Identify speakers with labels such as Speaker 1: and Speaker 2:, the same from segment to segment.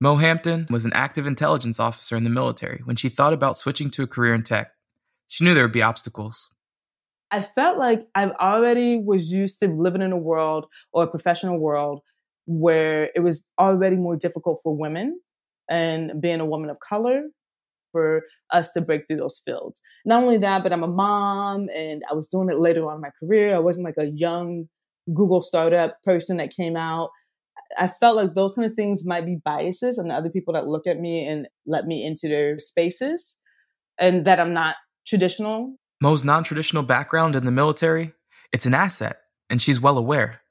Speaker 1: Mo Hampton was an active intelligence officer in the military when she thought about switching to a career in tech. She knew there would be obstacles.
Speaker 2: I felt like I already was used to living in a world or a professional world where it was already more difficult for women and being a woman of color for us to break through those fields. Not only that, but I'm a mom and I was doing it later on in my career. I wasn't like a young Google startup person that came out. I felt like those kind of things might be biases on the other people that look at me and let me into their spaces and that I'm not traditional.
Speaker 1: Mo's non-traditional background in the military, it's an asset, and she's well aware.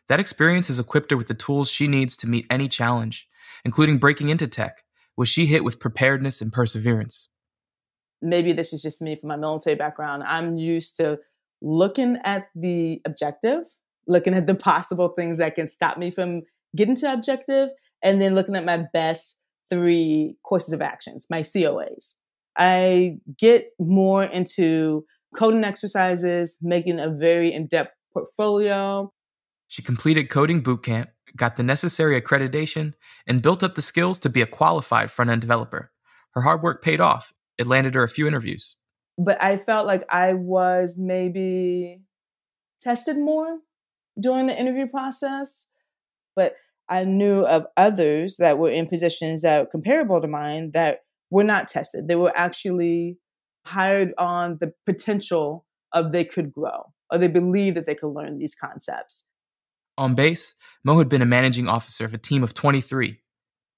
Speaker 1: That experience has equipped her with the tools she needs to meet any challenge, including breaking into tech, which she hit with preparedness and perseverance.
Speaker 2: Maybe this is just me from my military background. I'm used to looking at the objective, looking at the possible things that can stop me from getting to the objective, and then looking at my best 3 courses of actions, my COAs. I get more into coding exercises, making a very in-depth portfolio.
Speaker 1: She completed coding bootcamp, got the necessary accreditation, and built up the skills to be a qualified front-end developer. Her hard work paid off. It landed her a few interviews.
Speaker 2: But I felt like I was maybe tested more during the interview process. But I knew of others that were in positions that were comparable to mine that were not tested. They were actually hired on the potential of they could grow, or they believed that they could learn these concepts.
Speaker 1: On base, Mo had been a managing officer of a team of 23.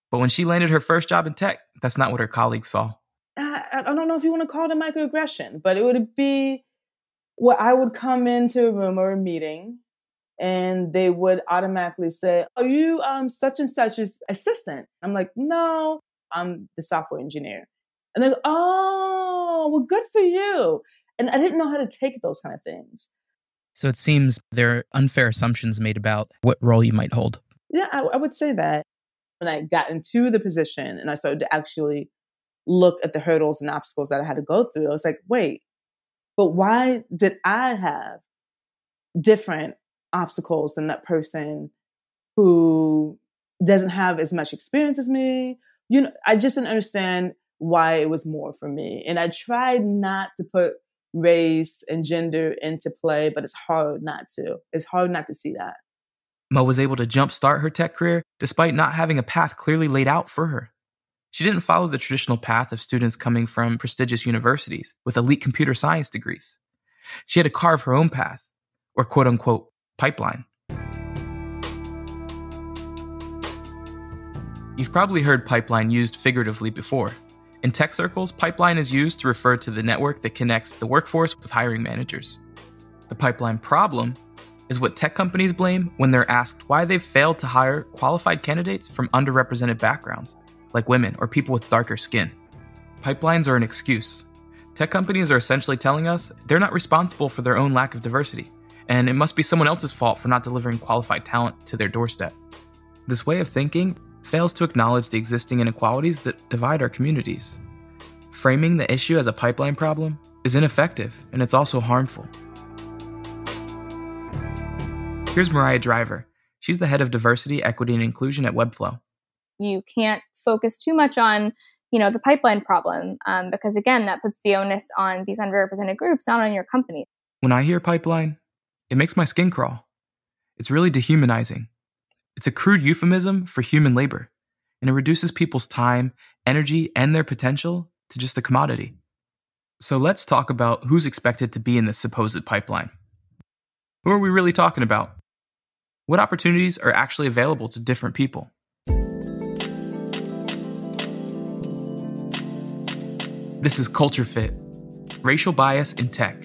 Speaker 1: But when she landed her first job in tech, that's not what her colleagues saw.
Speaker 2: I don't know if you want to call it a microaggression, but it would be where I would come into a room or a meeting and they would automatically say, "Are you such and such's assistant?" I'm like, "No, I'm the software engineer." And they go, "Oh, well, good for you." And I didn't know how to take those kind of things.
Speaker 3: So it seems there are unfair assumptions made about what role you might hold.
Speaker 2: Yeah, I would say that. When I got into the position and I started to actually look at the hurdles and obstacles that I had to go through, I was like, wait, but why did I have different obstacles than that person who doesn't have as much experience as me? You know, I just didn't understand why it was more for me. And I tried not to put race and gender into play, but it's hard not to. It's hard not to see that.
Speaker 1: Mo was able to jumpstart her tech career despite not having a path clearly laid out for her. She didn't follow the traditional path of students coming from prestigious universities with elite computer science degrees. She had to carve her own path, or quote-unquote, pipeline. You've probably heard pipeline used figuratively before. In tech circles, pipeline is used to refer to the network that connects the workforce with hiring managers. The pipeline problem is what tech companies blame when they're asked why they've failed to hire qualified candidates from underrepresented backgrounds, like women or people with darker skin. Pipelines are an excuse. Tech companies are essentially telling us they're not responsible for their own lack of diversity, and it must be someone else's fault for not delivering qualified talent to their doorstep. This way of thinking fails to acknowledge the existing inequalities that divide our communities. Framing the issue as a pipeline problem is ineffective, and it's also harmful. Here's Mariah Driver. She's the head of diversity, equity, and inclusion at Webflow.
Speaker 4: You can't focus too much on, the pipeline problem, because again, that puts the onus on these underrepresented groups, not on your company.
Speaker 1: When I hear pipeline, it makes my skin crawl. It's really dehumanizing. It's a crude euphemism for human labor, and it reduces people's time, energy, and their potential to just a commodity. So let's talk about who's expected to be in this supposed pipeline. Who are we really talking about? What opportunities are actually available to different people? This is Culture Fit, Racial Bias in Tech.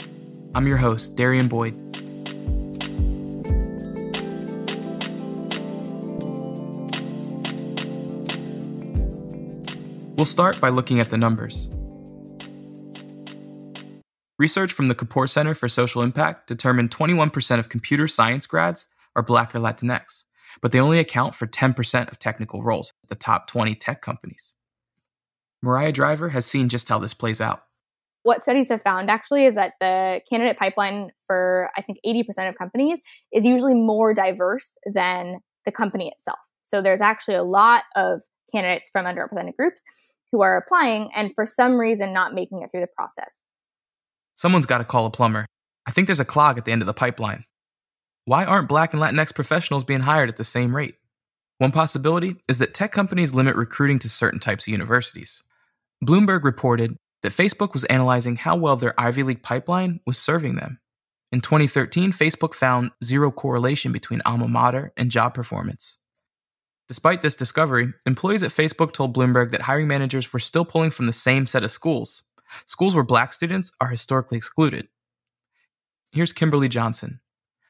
Speaker 1: I'm your host, Darian Boyd. We'll start by looking at the numbers. Research from the Kapoor Center for Social Impact determined 21% of computer science grads are Black or Latinx, but they only account for 10% of technical roles at the top 20 tech companies. Mariah Driver has seen just how this plays out.
Speaker 4: What studies have found actually is that the candidate pipeline for, I think, 80% of companies is usually more diverse than the company itself. So there's actually a lot of candidates from underrepresented groups who are applying and for some reason not making it through the process.
Speaker 1: Someone's got to call a plumber. I think there's a clog at the end of the pipeline. Why aren't Black and Latinx professionals being hired at the same rate? One possibility is that tech companies limit recruiting to certain types of universities. Bloomberg reported that Facebook was analyzing how well their Ivy League pipeline was serving them. In 2013, Facebook found zero correlation between alma mater and job performance. Despite this discovery, employees at Facebook told Bloomberg that hiring managers were still pulling from the same set of schools where Black students are historically excluded. Here's Kimberly Johnson.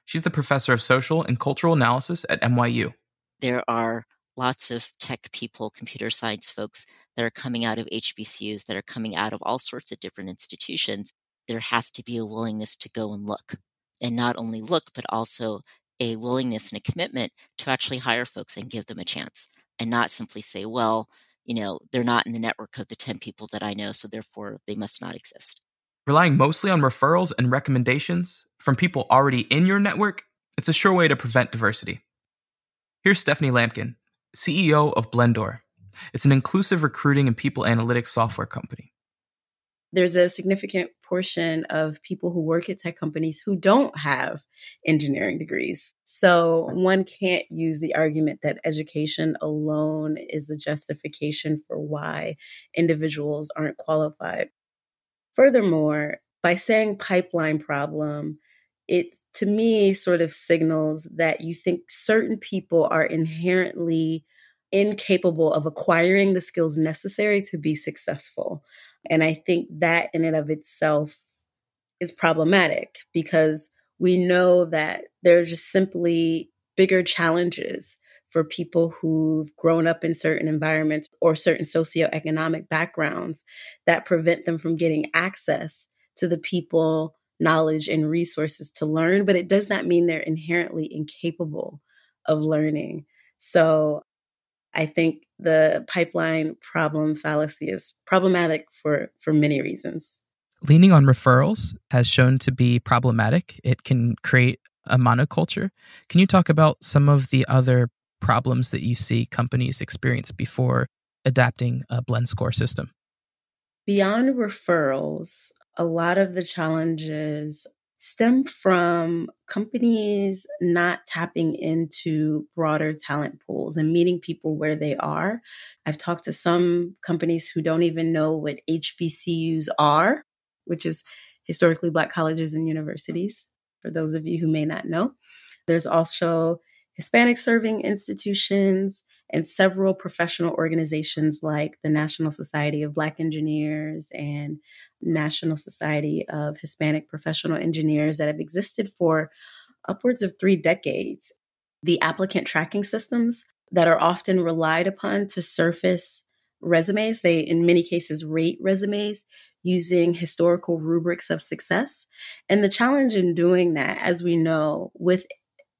Speaker 1: She's the professor of social and cultural analysis at NYU.
Speaker 5: There are lots of tech people, computer science folks that are coming out of HBCUs, that are coming out of all sorts of different institutions. There has to be a willingness to go and look, and not only look, but also a willingness and a commitment to actually hire folks and give them a chance, and not simply say, well, they're not in the network of the 10 people that I know, so therefore they must not exist.
Speaker 1: Relying mostly on referrals and recommendations from people already in your network, it's a sure way to prevent diversity. Here's Stephanie Lampkin, CEO of Blendor. It's an inclusive recruiting and people analytics software company.
Speaker 6: There's a significant portion of people who work at tech companies who don't have engineering degrees. So one can't use the argument that education alone is a justification for why individuals aren't qualified. Furthermore, by saying pipeline problem, it to me sort of signals that you think certain people are inherently incapable of acquiring the skills necessary to be successful. And I think that in and of itself is problematic because we know that there are just simply bigger challenges for people who've grown up in certain environments or certain socioeconomic backgrounds that prevent them from getting access to the people, knowledge, and resources to learn. But it does not mean they're inherently incapable of learning. So I think the pipeline problem fallacy is problematic for many reasons.
Speaker 3: Leaning on referrals has shown to be problematic. It can create a monoculture. Can you talk about some of the other problems that you see companies experience before adapting a blend score system?
Speaker 6: Beyond referrals, a lot of the challenges stem from companies not tapping into broader talent pools and meeting people where they are. I've talked to some companies who don't even know what HBCUs are, which is historically Black colleges and universities, for those of you who may not know. There's also Hispanic serving institutions and several professional organizations like the National Society of Black Engineers and National Society of Hispanic Professional Engineers that have existed for upwards of 3 decades. The applicant tracking systems that are often relied upon to surface resumes, they in many cases rate resumes using historical rubrics of success. And the challenge in doing that, as we know, with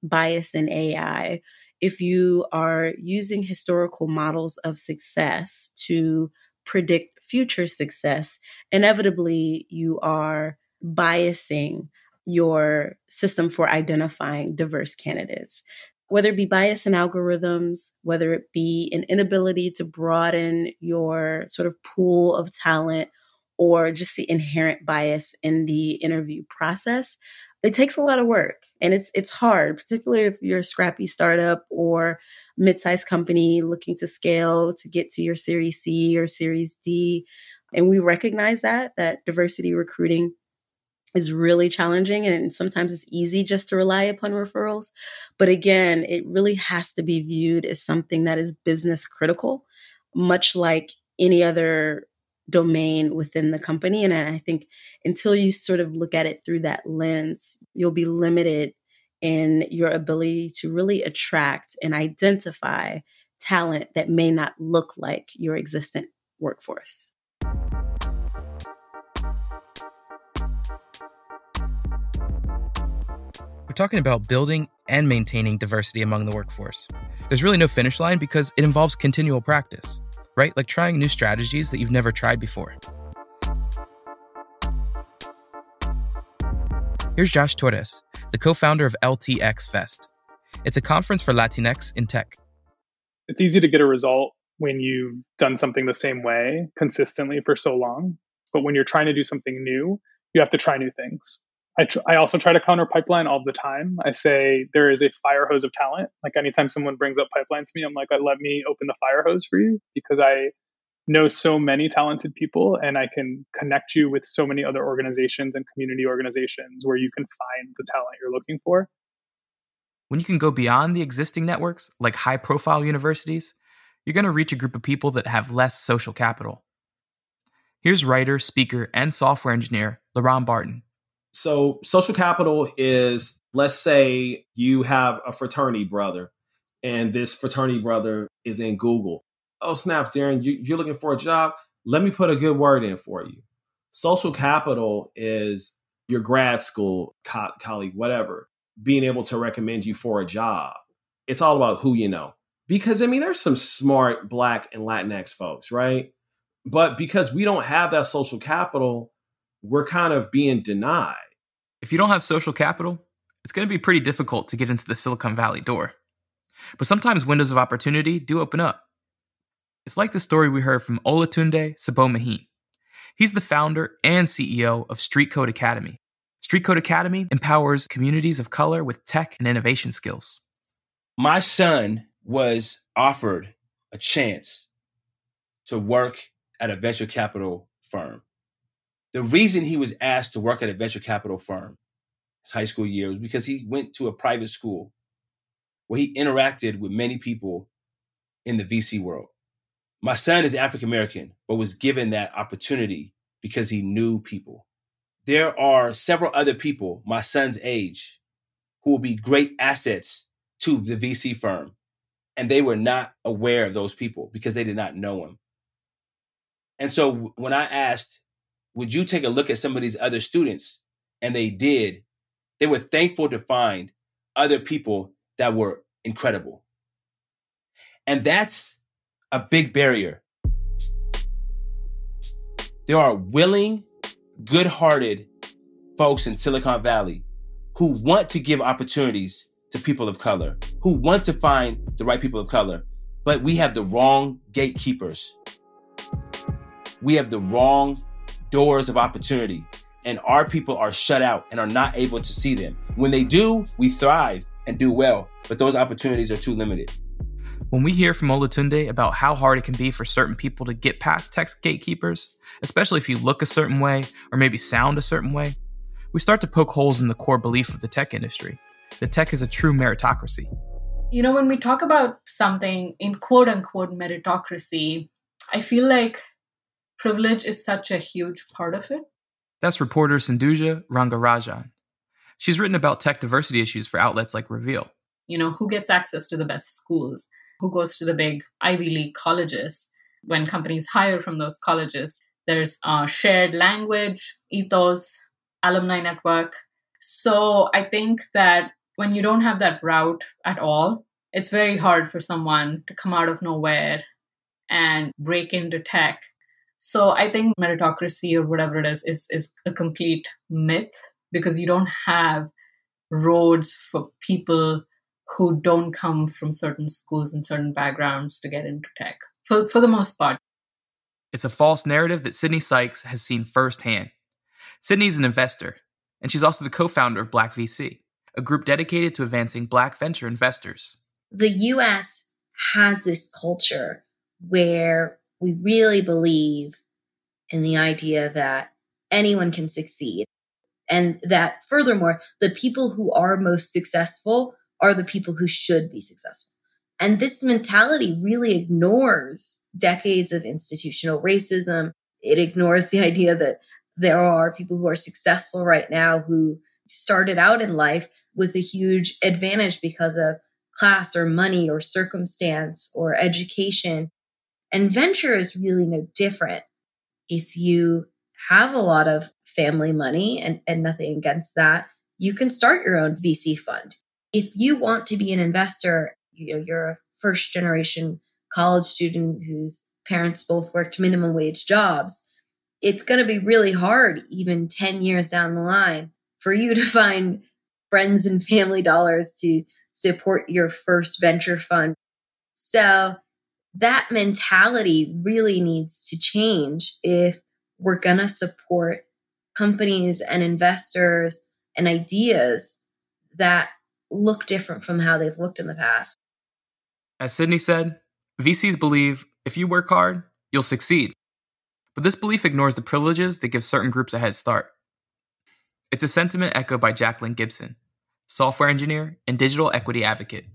Speaker 6: bias in AI, if you are using historical models of success to predict future success, inevitably you are biasing your system for identifying diverse candidates. Whether it be bias in algorithms, whether it be an inability to broaden your sort of pool of talent, or just the inherent bias in the interview process, it takes a lot of work. And it's hard, particularly if you're a scrappy startup or mid-sized company looking to scale to get to your Series C or Series D. And we recognize that diversity recruiting is really challenging, and sometimes it's easy just to rely upon referrals. But again, it really has to be viewed as something that is business critical, much like any other domain within the company. And I think until you sort of look at it through that lens, you'll be limited in your ability to really attract and identify talent that may not look like your existent workforce.
Speaker 3: We're talking about building and maintaining diversity among the workforce. There's really no finish line because it involves continual practice, right? Like trying new strategies that you've never tried before. Here's Josh Torres, the co-founder of LTX Fest. It's a conference for Latinx in tech.
Speaker 7: It's easy to get a result when you've done something the same way consistently for so long. But when you're trying to do something new, you have to try new things. I also try to counter pipeline all the time. I say there is a fire hose of talent. Like anytime someone brings up pipeline to me, I'm like, let me open the fire hose for you, because I know so many talented people and I can connect you with so many other organizations and community organizations where you can find the talent you're looking for.
Speaker 1: When you can go beyond the existing networks, like high-profile universities, you're going to reach a group of people that have less social capital. Here's writer, speaker, and software engineer LaRon Barton.
Speaker 8: So social capital is, let's say you have a fraternity brother, and this fraternity brother is in Google. Oh, snap, Darren, you're looking for a job? Let me put a good word in for you. Social capital is your grad school colleague, whatever, being able to recommend you for a job. It's all about who you know. Because, I mean, there's some smart Black and Latinx folks, right? But because we don't have that social capital, we're kind of being denied.
Speaker 1: If you don't have social capital, it's going to be pretty difficult to get into the Silicon Valley door. But sometimes windows of opportunity do open up. It's like the story we heard from Olatunde Sabo-Mahin. He's the founder and CEO of Street Code Academy. Street Code Academy empowers communities of color with tech and innovation skills.
Speaker 9: My son was offered a chance to work at a venture capital firm. The reason he was asked to work at a venture capital firm his high school year was because he went to a private school where he interacted with many people in the VC world. My son is African American, but was given that opportunity because he knew people. There are several other people my son's age who will be great assets to the VC firm, and they were not aware of those people because they did not know him. And so when I asked, would you take a look at some of these other students? And they did. They were thankful to find other people that were incredible. And that's a big barrier. There are willing, good-hearted folks in Silicon Valley who want to give opportunities to people of color, who want to find the right people of color, but we have the wrong gatekeepers. We have the wrong doors of opportunity, and our people are shut out and are not able to see them. When they do, we thrive and do well, but those opportunities are too limited.
Speaker 1: When we hear from Olatunde about how hard it can be for certain people to get past tech gatekeepers, especially if you look a certain way or maybe sound a certain way, we start to poke holes in the core belief of the tech industry, that tech is a true meritocracy.
Speaker 10: You know, when we talk about something in quote unquote meritocracy, I feel like privilege is such a huge part of it.
Speaker 1: That's reporter Sindhuja Rangarajan. She's written about tech diversity issues for outlets like Reveal.
Speaker 10: You know, who gets access to the best schools? Who goes to the big Ivy League colleges? When companies hire from those colleges, there's shared language, ethos, alumni network. So I think that when you don't have that route at all, it's very hard for someone to come out of nowhere and break into tech. So I think meritocracy or whatever it is a complete myth, because you don't have roads for people who don't come from certain schools and certain backgrounds to get into tech, for the most part.
Speaker 1: It's a false narrative that Sydney Sykes has seen firsthand. Sydney's an investor, and she's also the co-founder of Black VC, a group dedicated to advancing Black venture investors.
Speaker 11: The U.S. has this culture where we really believe in the idea that anyone can succeed. And that furthermore, the people who are most successful are the people who should be successful. And this mentality really ignores decades of institutional racism. It ignores the idea that there are people who are successful right now who started out in life with a huge advantage because of class or money or circumstance or education. And venture is really no different. If you have a lot of family money and nothing against that, you can start your own VC fund. If you want to be an investor, you're a first generation college student whose parents both worked minimum wage jobs, it's going to be really hard, even 10 years down the line, for you to find friends and family dollars to support your first venture fund. So that mentality really needs to change if we're going to support companies and investors and ideas that look different from how they've looked in the past.
Speaker 1: As Sydney said, VCs believe if you work hard, you'll succeed. But this belief ignores the privileges that give certain groups a head start. It's a sentiment echoed by Jacqueline Gibson, software engineer and digital equity advocate.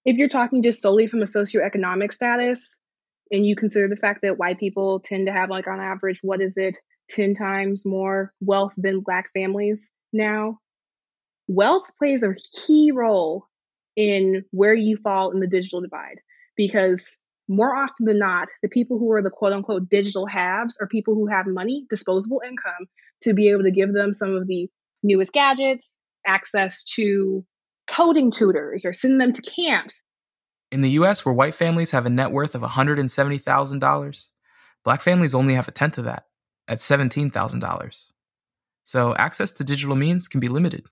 Speaker 12: If you're talking just solely from a socioeconomic status, and you consider the fact that white people tend to have, like, on average, 10 times more wealth than Black families now, wealth plays a key role in where you fall in the digital divide. Because more often than not, the people who are the quote unquote digital haves are people who have money, disposable income, to be able to give them some of the newest gadgets, access to coding tutors, or send them to camps.
Speaker 1: In the US, where white families have a net worth of $170,000, Black families only have a tenth of that, at $17,000. So access to digital means can be limited.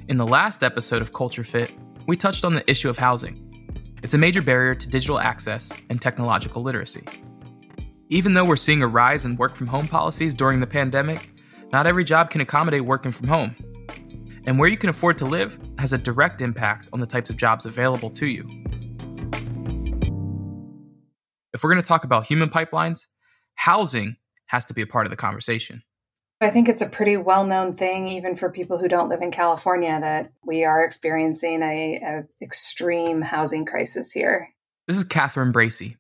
Speaker 1: In the last episode of Culture Fit, we touched on the issue of housing. It's a major barrier to digital access and technological literacy. Even though we're seeing a rise in work-from-home policies during the pandemic, not every job can accommodate working from home. And where you can afford to live has a direct impact on the types of jobs available to you. If we're going to talk about human pipelines, housing has to be a part of the conversation.
Speaker 13: I think it's a pretty well-known thing, even for people who don't live in California, that we are experiencing a extreme housing crisis here.
Speaker 1: This is Catherine Bracey.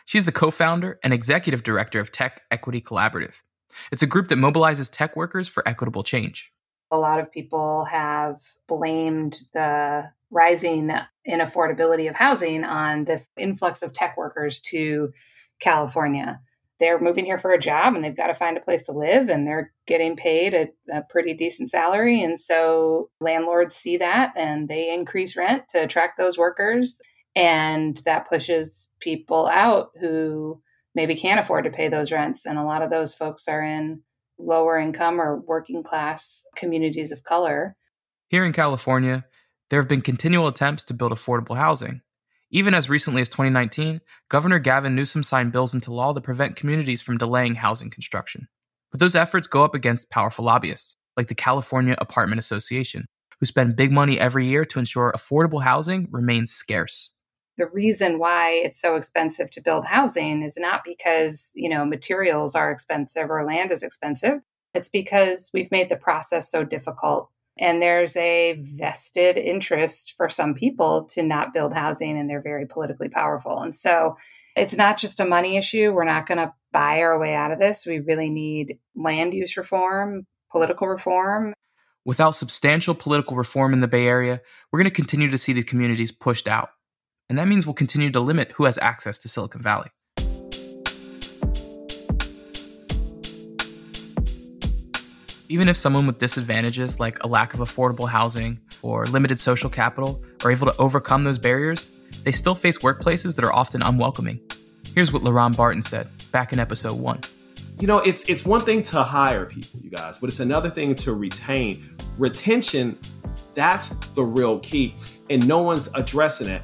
Speaker 1: She's the co-founder and executive director of Tech Equity Collaborative. It's a group that mobilizes tech workers for equitable change.
Speaker 13: A lot of people have blamed the rising inaffordability of housing on this influx of tech workers to California. They're moving here for a job and they've got to find a place to live, and they're getting paid a pretty decent salary. And so landlords see that and they increase rent to attract those workers. And that pushes people out who maybe can't afford to pay those rents. And a lot of those folks are in lower income or working class communities of color.
Speaker 1: Here in California, there have been continual attempts to build affordable housing. Even as recently as 2019, Governor Gavin Newsom signed bills into law that prevent communities from delaying housing construction. But those efforts go up against powerful lobbyists, like the California Apartment Association, who spend big money every year to ensure affordable housing remains scarce.
Speaker 13: The reason why it's so expensive to build housing is not because, materials are expensive or land is expensive. It's because we've made the process so difficult. And there's a vested interest for some people to not build housing, and they're very politically powerful. And so it's not just a money issue. We're not going to buy our way out of this. We really need land use reform, political reform.
Speaker 1: Without substantial political reform in the Bay Area, we're going to continue to see these communities pushed out. And that means we'll continue to limit who has access to Silicon Valley. Even if someone with disadvantages like a lack of affordable housing or limited social capital are able to overcome those barriers, they still face workplaces that are often unwelcoming. Here's what LaRon Barton said back in episode 1.
Speaker 8: It's one thing to hire people, you guys, but it's another thing to retain. Retention, that's the real key, and no one's addressing it.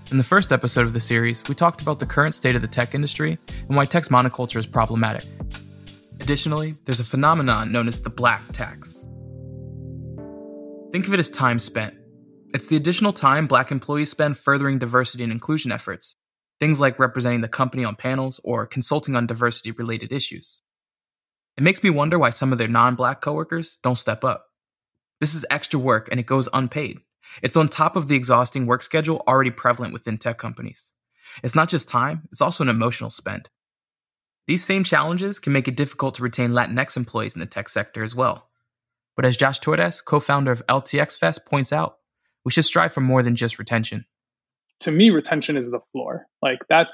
Speaker 1: In the first episode of the series, we talked about the current state of the tech industry and why tech's monoculture is problematic. Additionally, there's a phenomenon known as the black tax. Think of it as time spent. It's the additional time Black employees spend furthering diversity and inclusion efforts, things like representing the company on panels or consulting on diversity-related issues. It makes me wonder why some of their non-Black coworkers don't step up. This is extra work and it goes unpaid. It's on top of the exhausting work schedule already prevalent within tech companies. It's not just time, it's also an emotional spend. These same challenges can make it difficult to retain Latinx employees in the tech sector as well. But as Josh Torres, co-founder of LTX Fest, points out, we should strive for more than just retention.
Speaker 7: To me, retention is the floor.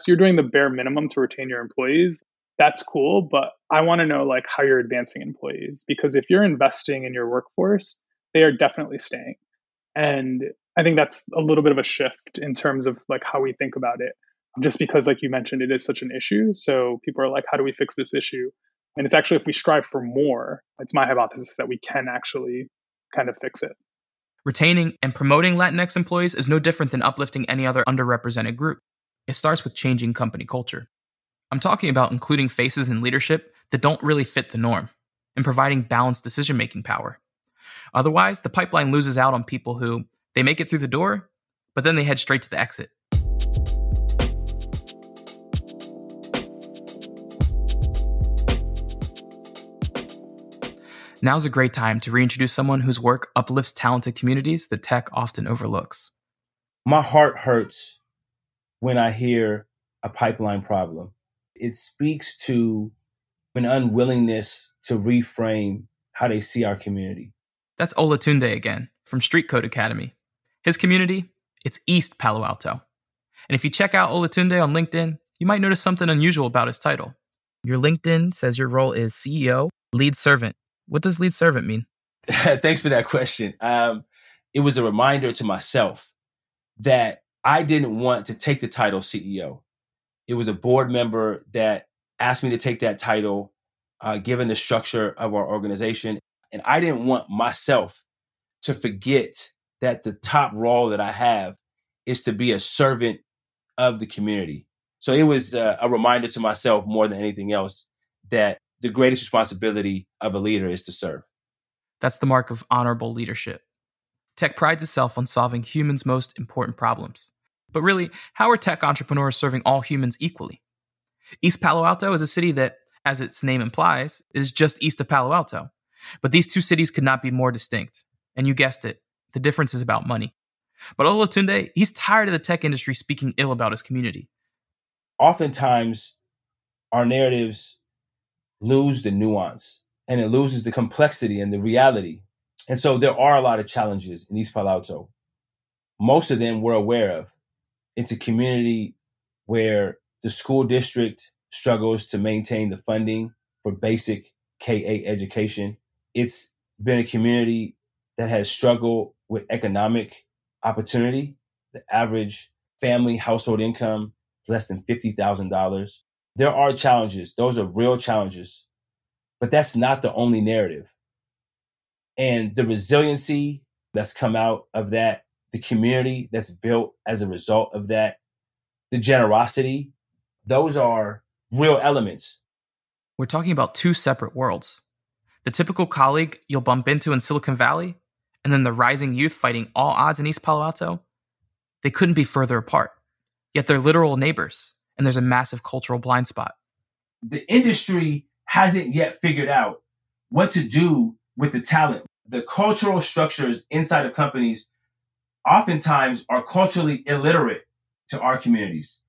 Speaker 7: You're doing the bare minimum to retain your employees. That's cool, but I want to know how you're advancing employees, because if you're investing in your workforce, they are definitely staying. And I think that's a little bit of a shift in terms of how we think about it. Just because, like you mentioned, it is such an issue. So people are like, how do we fix this issue? And it's actually, if we strive for more, it's my hypothesis that we can actually kind of fix it.
Speaker 1: Retaining and promoting Latinx employees is no different than uplifting any other underrepresented group. It starts with changing company culture. I'm talking about including faces in leadership that don't really fit the norm and providing balanced decision-making power. Otherwise, the pipeline loses out on people who, they make it through the door, but then they head straight to the exit. Now's a great time to reintroduce someone whose work uplifts talented communities that tech often overlooks.
Speaker 9: My heart hurts when I hear a pipeline problem. It speaks to an unwillingness to reframe how they see our community.
Speaker 1: That's Olatunde again, from Street Code Academy. His community, it's East Palo Alto. And if you check out Olatunde on LinkedIn, you might notice something unusual about his title. Your LinkedIn says your role is CEO, lead servant. What does lead servant mean?
Speaker 9: Thanks for that question. It was a reminder to myself that I didn't want to take the title CEO. It was a board member that asked me to take that title, given the structure of our organization. And I didn't want myself to forget that the top role that I have is to be a servant of the community. So it was a reminder to myself more than anything else that the greatest responsibility of a leader is to serve.
Speaker 1: That's the mark of honorable leadership. Tech prides itself on solving humans' most important problems. But really, how are tech entrepreneurs serving all humans equally? East Palo Alto is a city that, as its name implies, is just east of Palo Alto. But these two cities could not be more distinct. And you guessed it, the difference is about money. But Olatunde, he's tired of the tech industry speaking ill about his community.
Speaker 9: Oftentimes, our narratives lose the nuance and it loses the complexity and the reality. And so there are a lot of challenges in East Palo Alto. Most of them we're aware of. It's a community where the school district struggles to maintain the funding for basic K-8 education. It's been a community that has struggled with economic opportunity. The average family household income is less than $50,000. There are challenges. Those are real challenges. But that's not the only narrative. And the resiliency that's come out of that, the community that's built as a result of that, the generosity, those are real elements.
Speaker 1: We're talking about two separate worlds. The typical colleague you'll bump into in Silicon Valley, and then the rising youth fighting all odds in East Palo Alto, they couldn't be further apart. Yet they're literal neighbors, and there's a massive cultural blind spot.
Speaker 9: The industry hasn't yet figured out what to do with the talent. The cultural structures inside of companies oftentimes are culturally illiterate to our communities.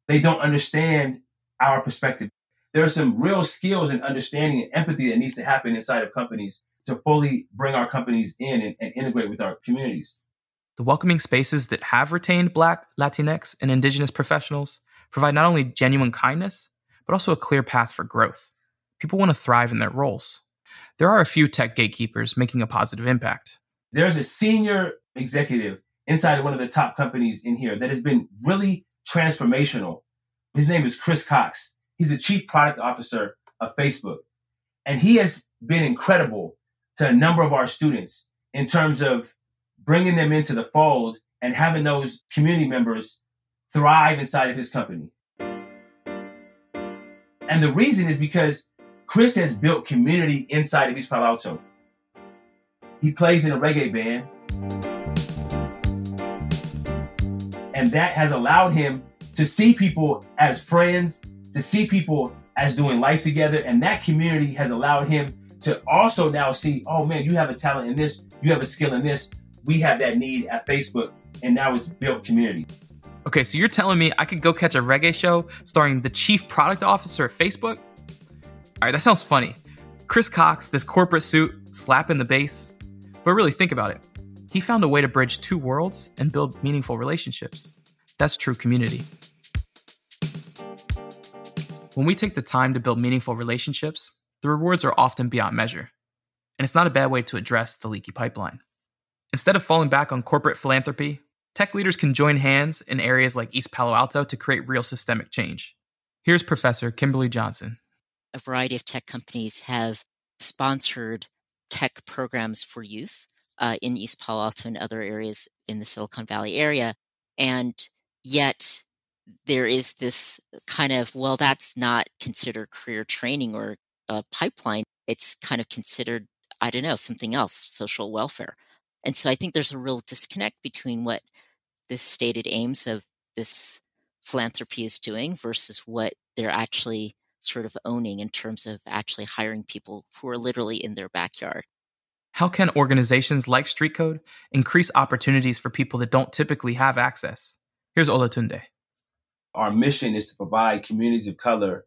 Speaker 9: They don't understand our perspective. There are some real skills and understanding and empathy that needs to happen inside of companies to fully bring our companies in and integrate with our communities.
Speaker 1: The welcoming spaces that have retained Black, Latinx, and Indigenous professionals provide not only genuine kindness, but also a clear path for growth. People want to thrive in their roles. There are a few tech gatekeepers making a positive impact.
Speaker 9: There's a senior executive inside of one of the top companies in here that has been really transformational. His name is Chris Cox. He's the chief product officer of Facebook. And he has been incredible to a number of our students in terms of bringing them into the fold and having those community members thrive inside of his company. And the reason is because Chris has built community inside of East Palo Alto. He plays in a reggae band. And that has allowed him to see people as friends, to see people as doing life together. And that community has allowed him to also now see, oh man, you have a talent in this, you have a skill in this. We have that need at Facebook, and now it's built community.
Speaker 1: Okay, so you're telling me I could go catch a reggae show starring the chief product officer at Facebook? All right, that sounds funny. Chris Cox, this corporate suit, slapping the bass. But really think about it. He found a way to bridge two worlds and build meaningful relationships. That's true community. When we take the time to build meaningful relationships, the rewards are often beyond measure. And it's not a bad way to address the leaky pipeline. Instead of falling back on corporate philanthropy, tech leaders can join hands in areas like East Palo Alto to create real systemic change. Here's Professor Kimberly Johnson.
Speaker 5: A variety of tech companies have sponsored tech programs for youth in East Palo Alto and other areas in the Silicon Valley area. And yet there is this kind of, well, that's not considered career training or a pipeline. It's kind of considered, I don't know, something else, social welfare. And so I think there's a real disconnect between what the stated aims of this philanthropy is doing versus what they're actually sort of owning in terms of actually hiring people who are literally in their backyard.
Speaker 1: How can organizations like Street Code increase opportunities for people that don't typically have access? Here's Olatunde.
Speaker 9: Our mission is to provide communities of color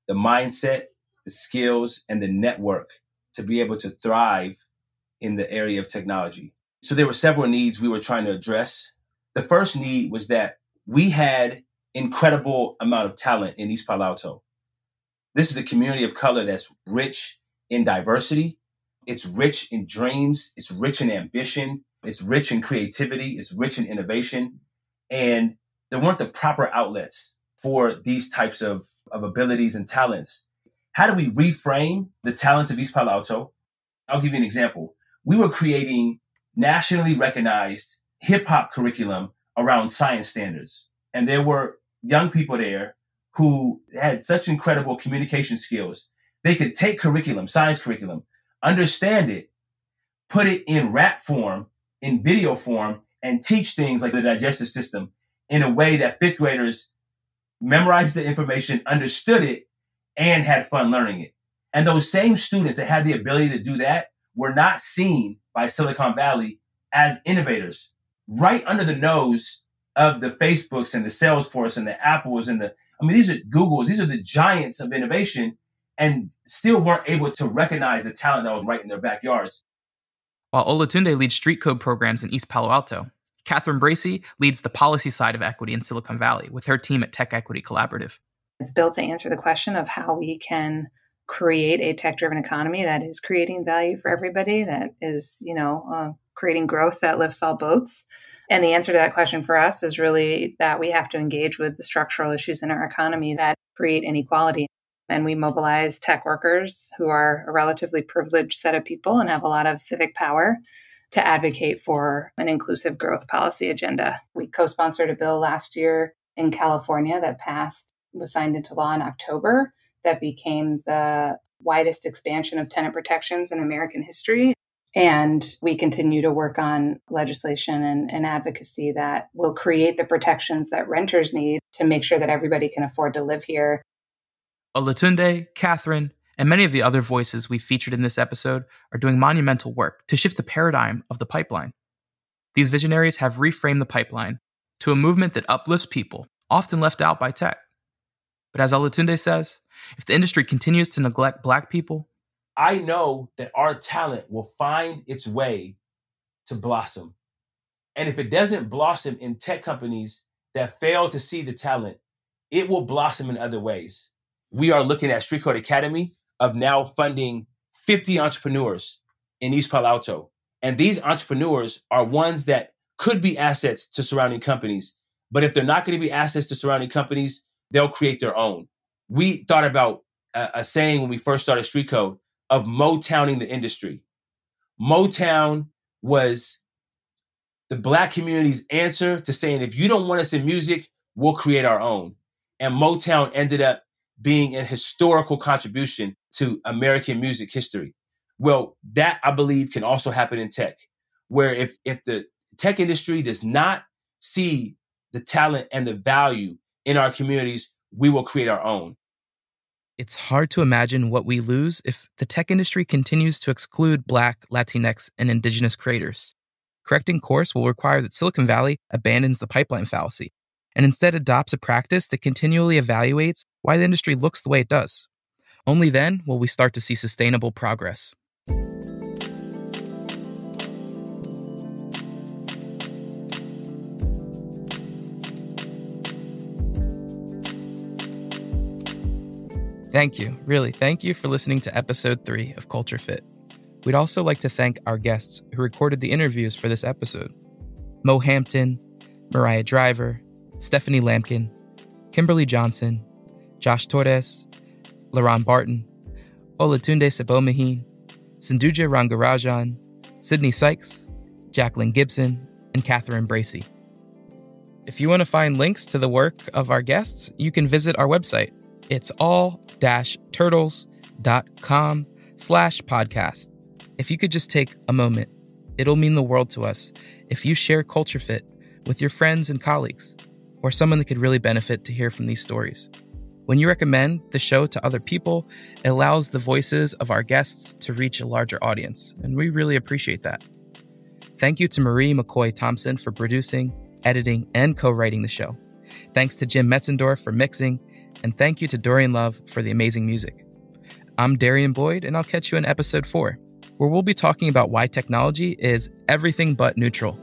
Speaker 9: the mindset, the skills, and the network to be able to thrive in the area of technology. So there were several needs we were trying to address. The first need was that we had incredible amount of talent in East Palo Alto. This is a community of color that's rich in diversity. It's rich in dreams. It's rich in ambition. It's rich in creativity. It's rich in innovation. And there weren't the proper outlets for these types of abilities and talents. How do we reframe the talents of East Palo Alto? I'll give you an example. We were creating nationally recognized hip hop curriculum around science standards. And there were young people there who had such incredible communication skills. They could take curriculum, science curriculum, understand it, put it in rap form, in video form, and teach things like the digestive system in a way that fifth graders memorized the information, understood it, and had fun learning it. And those same students that had the ability to do that were not seen by Silicon Valley as innovators. Right under the nose of the Facebooks and the Salesforce and the Apples and these are Googles, these are the giants of innovation, and still weren't able to recognize the talent that was right in their backyards.
Speaker 1: While Olatunde leads Street Code programs in East Palo Alto, Catherine Bracey leads the policy side of equity in Silicon Valley with her team at Tech Equity Collaborative.
Speaker 13: It's built to answer the question of how we can create a tech-driven economy that is creating value for everybody, that is, creating growth that lifts all boats. And the answer to that question for us is really that we have to engage with the structural issues in our economy that create inequality. And we mobilize tech workers who are a relatively privileged set of people and have a lot of civic power to advocate for an inclusive growth policy agenda. We co-sponsored a bill last year in California that was signed into law in October, that became the widest expansion of tenant protections in American history. And we continue to work on legislation and advocacy that will create the protections that renters need to make sure that everybody can afford to live here.
Speaker 1: Olatunde, Catherine, and many of the other voices we've featured in this episode are doing monumental work to shift the paradigm of the pipeline. These visionaries have reframed the pipeline to a movement that uplifts people, often left out by tech. But as Olatunde says, if the industry continues to neglect Black people,
Speaker 9: I know that our talent will find its way to blossom. And if it doesn't blossom in tech companies that fail to see the talent, it will blossom in other ways. We are looking at Street Code Academy of now funding 50 entrepreneurs in East Palo Alto. And these entrepreneurs are ones that could be assets to surrounding companies. But if they're not going to be assets to surrounding companies, they'll create their own. We thought about a saying when we first started Street Code of Motowning the industry. Motown was the Black community's answer to saying, if you don't want us in music, we'll create our own. And Motown ended up being a historical contribution to American music history. Well, that I believe can also happen in tech, where if the tech industry does not see the talent and the value in our communities, we will create our own.
Speaker 3: It's hard to imagine what we lose if the tech industry continues to exclude Black, Latinx, and Indigenous creators. Correcting course will require that Silicon Valley abandons the pipeline fallacy and instead adopts a practice that continually evaluates why the industry looks the way it does. Only then will we start to see sustainable progress. Thank you, really, thank you for listening to episode 3 of Culture Fit. We'd also like to thank our guests who recorded the interviews for this episode. Mo Hampton, Mariah Driver, Stephanie Lampkin, Kimberly Johnson, Josh Torres, Laron Barton, Olatunde Sebomihin, Sindhuja Rangarajan, Sydney Sykes, Jacqueline Gibson, and Catherine Bracey. If you want to find links to the work of our guests, you can visit our website. It's all-turtles.com/podcast. If you could just take a moment, it'll mean the world to us if you share Culture Fit with your friends and colleagues, or someone that could really benefit to hear from these stories. When you recommend the show to other people, it allows the voices of our guests to reach a larger audience, and we really appreciate that. Thank you to Marie McCoy Thompson for producing, editing, and co-writing the show. Thanks to Jim Metzendorf for mixing, and thank you to Dorian Love for the amazing music. I'm Darian Boyd, and I'll catch you in episode 4, where we'll be talking about why technology is everything but neutral.